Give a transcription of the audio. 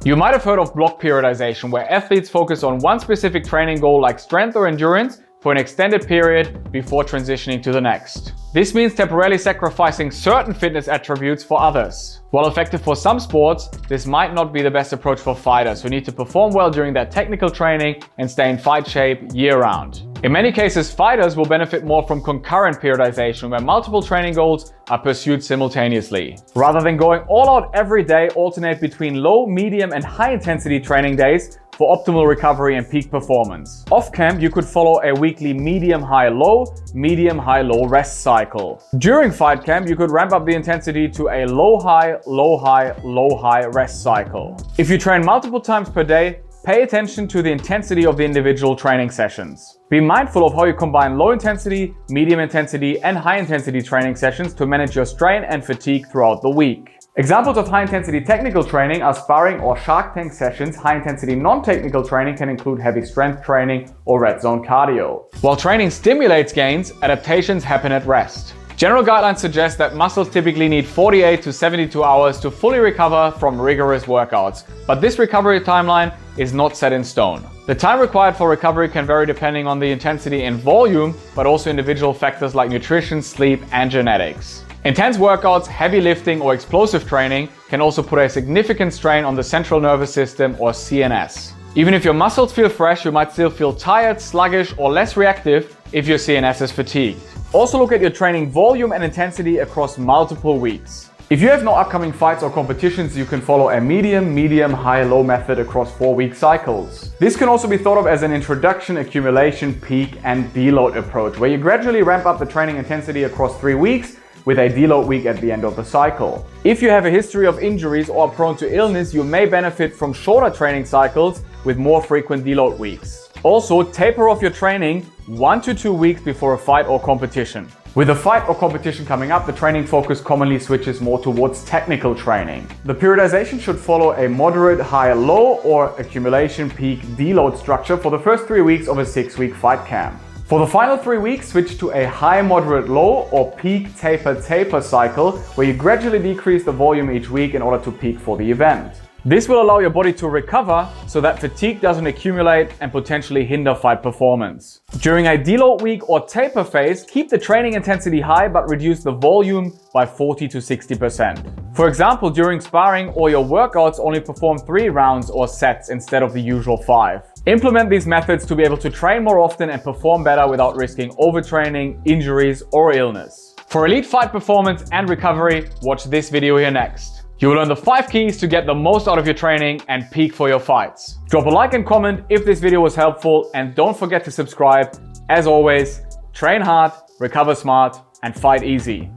You might have heard of block periodization, where athletes focus on one specific training goal like strength or endurance for an extended period before transitioning to the next. This means temporarily sacrificing certain fitness attributes for others. While effective for some sports, this might not be the best approach for fighters who need to perform well during their technical training and stay in fight shape year-round. In many cases, fighters will benefit more from concurrent periodization, where multiple training goals are pursued simultaneously. Rather than going all out every day, alternate between low, medium, and high intensity training days for optimal recovery and peak performance. Off camp, you could follow a weekly medium-high-low, medium-high-low rest cycle. During fight camp, you could ramp up the intensity to a low-high, low-high, low-high rest cycle. If you train multiple times per day, pay attention to the intensity of the individual training sessions. Be mindful of how you combine low intensity, medium intensity, and high intensity training sessions to manage your strain and fatigue throughout the week. Examples of high intensity technical training are sparring or shark tank sessions. High intensity non-technical training can include heavy strength training or red zone cardio. While training stimulates gains, adaptations happen at rest. General guidelines suggest that muscles typically need 48 to 72 hours to fully recover from rigorous workouts, but this recovery timeline is not set in stone. The time required for recovery can vary depending on the intensity and volume, but also individual factors like nutrition, sleep, and genetics. Intense workouts, heavy lifting, or explosive training can also put a significant strain on the central nervous system or CNS. Even if your muscles feel fresh, you might still feel tired, sluggish, or less reactive if your CNS is fatigued. Also look at your training volume and intensity across multiple weeks. If you have no upcoming fights or competitions, you can follow a medium, high, low method across 4-week cycles. This can also be thought of as an introduction, accumulation, peak, and deload approach, where you gradually ramp up the training intensity across 3 weeks with a deload week at the end of the cycle. If you have a history of injuries or are prone to illness, you may benefit from shorter training cycles with more frequent deload weeks. Also, taper off your training 1 to 2 weeks before a fight or competition. With a fight or competition coming up, the training focus commonly switches more towards technical training. The periodization should follow a moderate high-low or accumulation peak deload structure for the first 3 weeks of a 6-week fight camp. For the final 3 weeks, switch to a high, moderate, low or peak taper cycle, where you gradually decrease the volume each week in order to peak for the event. This will allow your body to recover so that fatigue doesn't accumulate and potentially hinder fight performance. During a deload week or taper phase, keep the training intensity high but reduce the volume by 40 to 60%. For example, during sparring or your workouts, only perform 3 rounds or sets instead of the usual 5. Implement these methods to be able to train more often and perform better without risking overtraining, injuries, or illness. For elite fight performance and recovery, watch this video here next. You will learn the 5 keys to get the most out of your training and peak for your fights. Drop a like and comment if this video was helpful, and don't forget to subscribe. As always, train hard, recover smart, and fight easy.